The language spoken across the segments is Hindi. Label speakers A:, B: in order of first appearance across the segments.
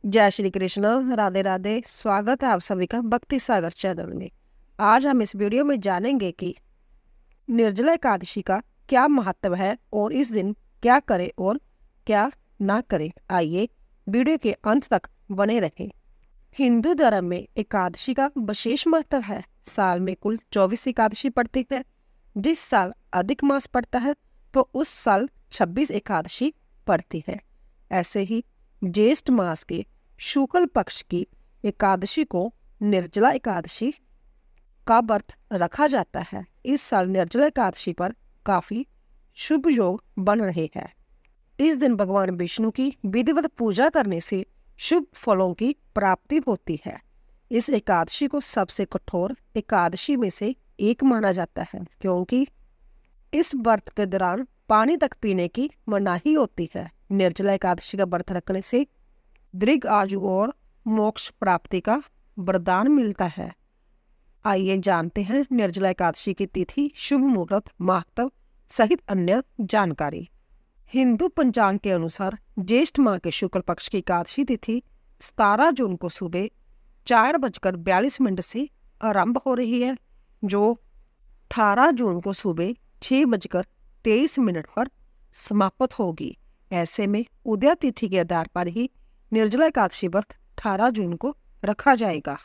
A: जय श्री कृष्ण, राधे राधे। स्वागत है आप सभी का भक्ति सागर चैनल में। आज हम इस वीडियो में जानेंगे कि निर्जला एकादशी का क्या महत्व है और इस दिन क्या करें और क्या ना करें। आइए वीडियो के अंत तक बने रहें। हिंदू धर्म में एकादशी का विशेष महत्व है। साल में कुल 24 एकादशी पड़ती है। जिस साल अधिक मास पड़ता है तो उस साल 26 एकादशी पड़ती है। ऐसे ही ज्येष्ठ मास के शुक्ल पक्ष की एकादशी को निर्जला एकादशी का व्रत रखा जाता है। इस साल निर्जला एकादशी पर काफी शुभ योग बन रहे हैं। इस दिन भगवान विष्णु की विधिवत पूजा करने से शुभ फलों की प्राप्ति होती है। इस एकादशी को सबसे कठोर एकादशी में से एक माना जाता है, क्योंकि इस व्रत के दौरान पानी तक पीने की मनाही होती है। निर्जला एकादशी का व्रत रखने से दीर्घ आयु और मोक्ष प्राप्ति का वरदान मिलता है। आइए जानते हैं निर्जला एकादशी की तिथि, शुभ मुहूर्त, महत्व सहित अन्य जानकारी। हिंदू पंचांग के अनुसार ज्येष्ठ माह के शुक्ल पक्ष की एकादशी तिथि 17 जून को सुबह 4:42 से आरंभ हो रही है, जो 18 जून को सुबह 6:23 पर समाप्त होगी। ऐसे में उदय तिथि के आधार पर ही निर्जला एकादशी व्रत 18 जून को रखा जाएगा।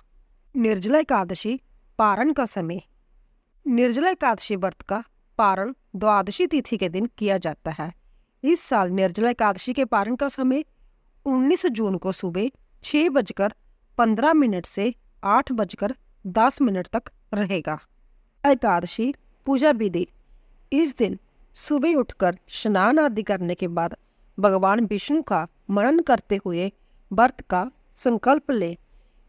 A: निर्जला एकादशी पारण का समय। निर्जला एकादशी व्रत का पारण द्वादशी तिथि के दिन किया जाता है। इस साल निर्जला एकादशी के पारण का समय 19 जून को सुबह 6:15 से 8:10 तक रहेगा। एकादशी पूजा विधि। इस दिन सुबह उठकर स्नान आदि करने के बाद भगवान विष्णु का मनन करते हुए व्रत का संकल्प ले।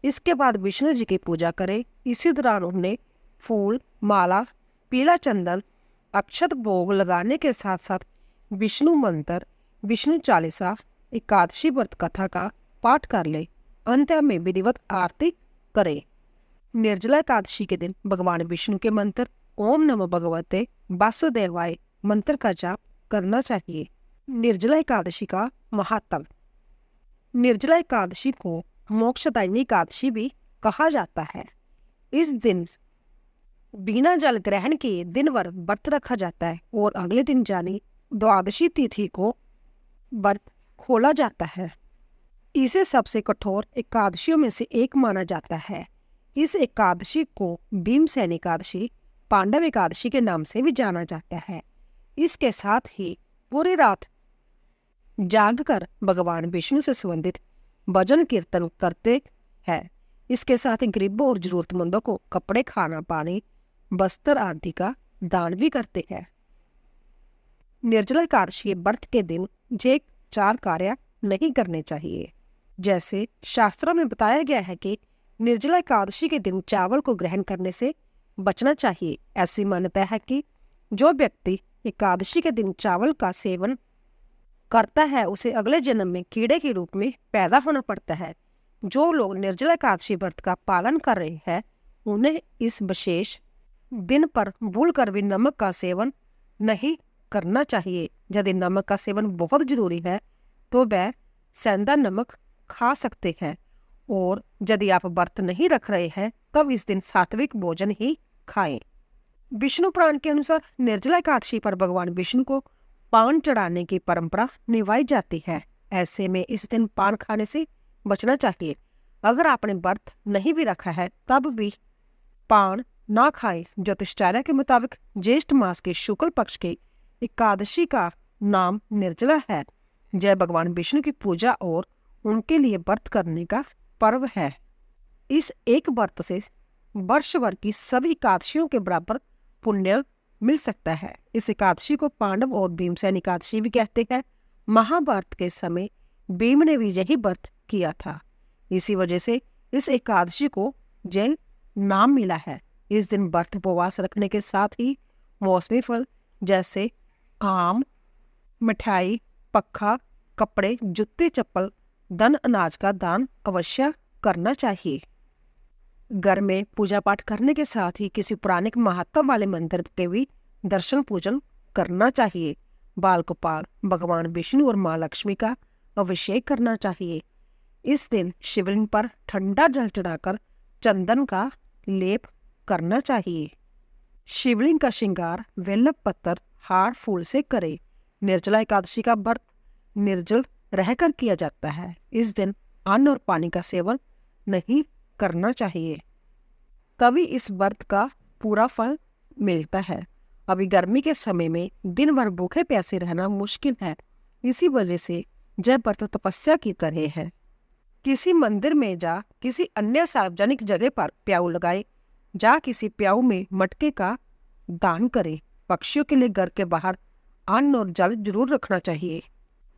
A: इसके बाद विष्णु जी की पूजा करें। इसी दौरान उन्हें फूल, माला, पीला चंदन, अक्षत भोग लगाने के साथ साथ विष्णु मंत्र, विष्णु चालीसा, एकादशी व्रत कथा का पाठ कर ले। अंत में विधिवत आरती करें। निर्जला एकादशी के दिन भगवान विष्णु के मंत्र ओम नमो भगवते वासुदेवाय मंत्र का जाप करना चाहिए। निर्जला एकादशी का महत्व। निर्जला एकादशी को मोक्षदायिनी एकादशी भी कहा जाता है। इस दिन बिना जल ग्रहण के दिन भर व्रत रखा जाता है और अगले दिन यानी द्वादशी तिथि को व्रत खोला जाता है। इसे सबसे कठोर एकादशियों में से एक माना जाता है। इस एकादशी को भीमसेन एकादशी, पांडव एकादशी के नाम से भी जाना जाता है। इसके साथ ही पूरी रात जागकर भगवान विष्णु से संबंधित भजन कीर्तन करते हैं। इसके साथ ही गरीबों और जरूरतमंदों को कपड़े, खाना, पानी, वस्त्र आदि का दान भी करते हैं। निर्जला एकादशी के व्रत के दिन ये 4 कार्य नहीं करने चाहिए। जैसे शास्त्रों में बताया गया है कि निर्जला एकादशी के दिन चावल को ग्रहण करने से बचना चाहिए। ऐसी मान्यता है कि जो व्यक्ति एकादशी के दिन चावल का सेवन करता है उसे अगले जन्म में कीड़े के रूप में पैदा होना पड़ता है। जो लोग निर्जला एकादशी व्रत का पालन कर रहे हैं उन्हें इस विशेष दिन पर भूलकर भी नमक का सेवन नहीं करना चाहिए। यदि नमक का सेवन बहुत जरूरी है तो वह सेंधा नमक खा सकते हैं, और यदि आप व्रत नहीं रख रहे हैं तब इस दिन सात्विक भोजन ही खाएं। विष्णु पुराण के अनुसार निर्जला एकादशी पर भगवान विष्णु को पान चढ़ाने की परंपरा निभाई जाती है। ऐसे में इस दिन पान खाने से बचना चाहिए। अगर आपने व्रत नहीं भी रखा है तब भी पान ना खाएं। ज्योतिषाचार्य के मुताबिक ज्येष्ठ मास के शुक्ल पक्ष की एकादशी का नाम निर्जला है। जय भगवान विष्णु की पूजा और उनके लिए व्रत करने का पर्व है। इस एक व्रत से वर्ष भर की सभी एकादशियों के बराबर पुण्य मिल सकता है। इस एकादशी को पांडव और भीमसेन एकादशी भी कहते हैं। महाभारत के समय भीम ने भी यही व्रत किया था। इसी वजह से इस एकादशी को जैन नाम मिला है। इस दिन व्रत उपवास रखने के साथ ही मौसमी फल जैसे आम, मिठाई, पक्का, कपड़े, जूते, चप्पल, धन, अनाज का दान अवश्य करना चाहिए। घर में पूजा पाठ करने के साथ ही किसी पौराणिक महत्व वाले मंदिर के भी दर्शन पूजन करना चाहिए। बाल गोपाल, भगवान विष्णु और माँ लक्ष्मी का अभिषेक करना चाहिए। इस दिन शिवलिंग पर ठंडा जल चढ़ाकर चंदन का लेप करना चाहिए। शिवलिंग का श्रृंगार बेलप पत्थर, हार, फूल से करें। निर्जला एकादशी का व्रत निर्जल रहकर किया जाता है। इस दिन अन्न और पानी का सेवन नहीं करना चाहिए, तभी इस व्रत का पूरा फल मिलता है। अभी गर्मी के समय में दिन भर भूखे प्यासे रहना मुश्किल है, इसी वजह से यह व्रत तपस्या की तरह है। किसी मंदिर में जा किसी अन्य सार्वजनिक जगह पर प्याऊ लगाए, जा किसी प्याऊ में मटके का दान करे। पक्षियों के लिए घर के बाहर अन्न और जल जरूर रखना चाहिए।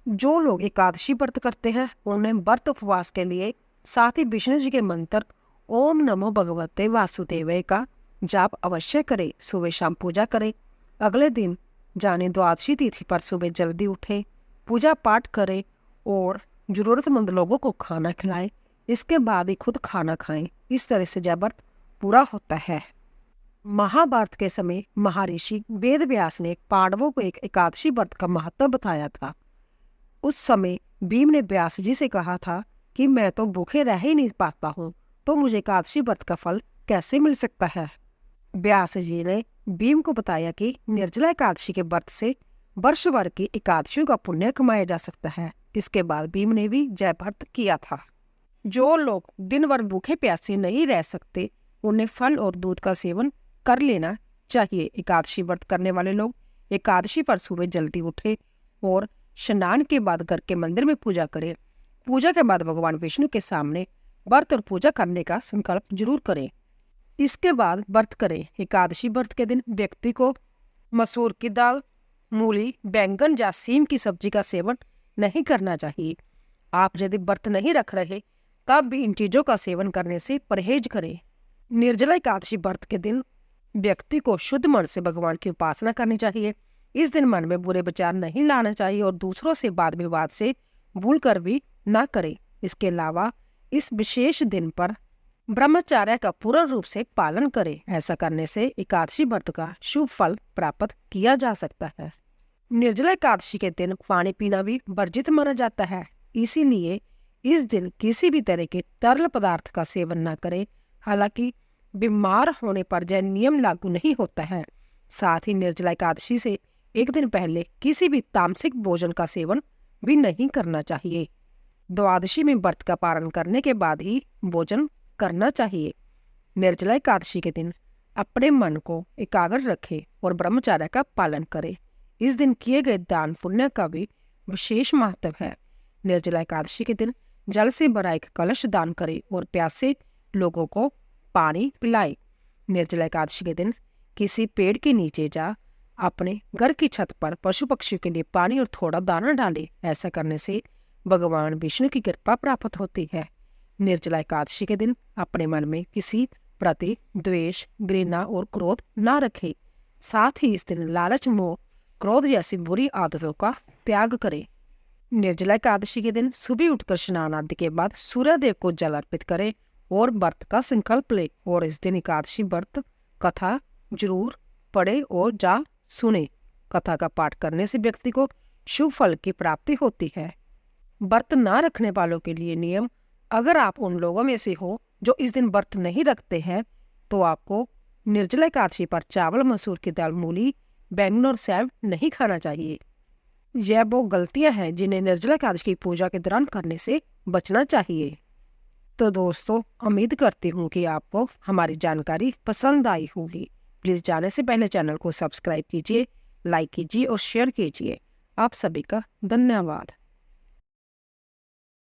A: जो लोग एकादशी व्रत करते हैं उन्हें व्रत उपवास के लिए साथ ही विष्णु जी के मंत्र ओम नमो भगवते वासुदेवाय का जाप अवश्य करें। सुबह शाम पूजा करें। अगले दिन जाने द्वादशी तिथि पर सुबह जल्दी उठे, पूजा पाठ करें और जरूरतमंद लोगों को खाना खिलाएं। इसके बाद ही खुद खाना खाएं। इस तरह से यह व्रत पूरा होता है। महाभारत के समय महर्षि वेद व्यास ने पांडवों को एक एकादशी व्रत का महत्व बताया था। उस समय भीम ने व्यास जी से कहा था कि मैं तो भूखे रह ही नहीं पाता हूँ, तो मुझे एकादशी व्रत का फल कैसे मिल सकता है। व्यास जी ने भीम को बताया कि निर्जला एकादशी के व्रत से वर्ष भर की एकादशियों का पुण्य कमाया जा सकता है। इसके बाद भीम ने भी जय व्रत किया था। जो लोग दिन भर भूखे प्यासे नहीं रह सकते उन्हें फल और दूध का सेवन कर लेना चाहिए। एकादशी व्रत करने वाले लोग एकादशी पर सुबह जल्दी उठे और स्नान के बाद घर के मंदिर में पूजा करें। पूजा के बाद भगवान विष्णु के सामने व्रत और पूजा करने का संकल्प जरूर करें। इसके बाद व्रत करें। एकादशी व्रत के दिन व्यक्ति को मसूर की दाल, मूली, बैंगन या सीम की सब्जी का सेवन नहीं करना चाहिए। आप यदि व्रत नहीं रख रहे तब भी इन चीजों का सेवन करने से परहेज करें। निर्जला एकादशी व्रत के दिन व्यक्ति को शुद्ध मन से भगवान की उपासना करनी चाहिए। इस दिन मन में बुरे विचार नहीं लाना चाहिए और दूसरों से वाद विवाद से भूल कर भी ना करें। इसके अलावा इस विशेष दिन पर ब्रह्मचर्य का पूर्ण रूप से पालन करें। ऐसा करने से एकादशी व्रत का शुभ फल प्राप्त किया जा सकता है। निर्जला एकादशी के दिन पानी पीना भी वर्जित माना जाता है, इसीलिए इस दिन किसी भी तरह के तरल पदार्थ का सेवन न करें। हालांकि बीमार होने पर यह नियम लागू नहीं होता है। साथ ही निर्जला एकादशी से एक दिन पहले किसी भी तामसिक भोजन का सेवन भी नहीं करना चाहिए। द्वादशी में व्रत का पालन करने के बाद ही भोजन करना चाहिए। निर्जला एकादशी के दिन अपने मन को एकाग्र रखें और ब्रह्मचर्य का पालन करें। इस दिन किए गए दान पुण्य का भी विशेष महत्व है। निर्जला एकादशी के दिन जल से भरा एक कलश दान करें और प्यासे लोगों को पानी पिलाएं। निर्जला एकादशी के दिन किसी पेड़ के नीचे जा अपने घर की छत पर पशु पक्षियों के लिए पानी और थोड़ा दाना डालें। ऐसा करने से भगवान विष्णु की कृपा प्राप्त होती है। निर्जला एकादशी के दिन अपने मन में किसी प्रति द्वेष, घृणा और क्रोध न रखें। साथ ही इस दिन लालच, मोह, क्रोध जैसी बुरी आदतों का त्याग करें। निर्जला एकादशी के दिन सुबह उठकर स्नान आदि के बाद सूर्य देव को जल अर्पित करें और व्रत का संकल्प ले। और इस दिन एकादशी व्रत कथा जरूर पढ़े और जा सुने। कथा का पाठ करने से व्यक्ति को शुभ फल की प्राप्ति होती है। व्रत ना रखने वालों के लिए नियम: अगर आप उन लोगों में से हो जो इस दिन व्रत नहीं रखते हैं तो आपको निर्जला एकादशी पर चावल, मसूर की दाल, मूली, बैंगन और सेब नहीं खाना चाहिए। यह वो गलतियां हैं जिन्हें निर्जला एकादशी की पूजा के दौरान करने से बचना चाहिए। तो दोस्तों, उम्मीद करती हूँ कि आपको हमारी जानकारी पसंद आई होगी। प्लीज़ जाने से पहले चैनल को सब्सक्राइब कीजिए, लाइक कीजिए और शेयर कीजिए। आप सभी का धन्यवाद।